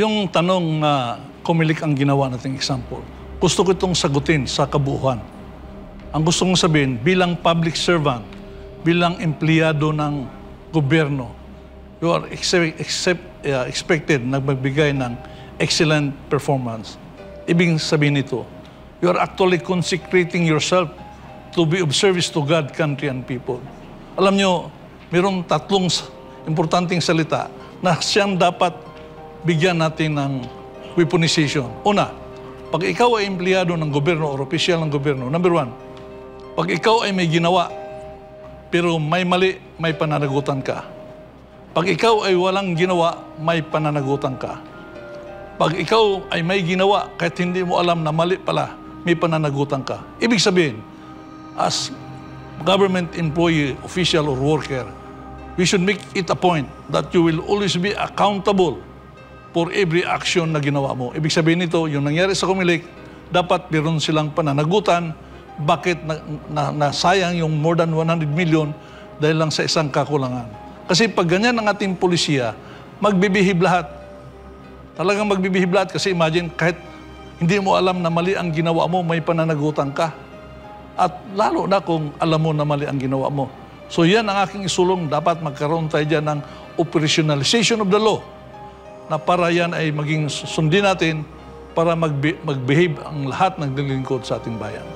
Yung tanong na Comelec ang ginawa nating example, gusto ko itong sagutin sa kabuuan. Ang gusto kong sabihin, bilang public servant, bilang empleyado ng gobyerno, you are expected na magbigay ng excellent performance. Ibig sabihin nito, you are actually consecrating yourself to be of service to God, country, and people. Alam nyo, mayroong tatlong importanteng salita na siyang dapat bigyan natin ng weaponization. Una, pag ikaw ay empleyado ng gobyerno o opisyal ng gobyerno, number one, pag ikaw ay may ginawa, pero may mali, may pananagutan ka. Pag ikaw ay walang ginawa, may pananagutan ka. Pag ikaw ay may ginawa, kahit hindi mo alam na mali pala, may pananagutan ka. Ibig sabihin, as government employee, official, or worker, we should make it a point that you will always be accountable for every action na ginawa mo. Ibig sabihin nito, yung nangyari sa Comelec, dapat meron silang pananagutan. Bakit nasayang yung more than 100 million dahil lang sa isang kakulangan? Kasi pag ganyan ang ating polisiya, magbibihib lahat. Talagang magbibihib lahat kasi imagine, kahit hindi mo alam na mali ang ginawa mo, may pananagutan ka. At lalo na kung alam mo na mali ang ginawa mo. So yan ang aking isulong, dapat magkaroon tayo dyan ng operationalization of the law na para yan ay maging sundin natin para mag-behave ang lahat ng nililingkod sa ating bayan.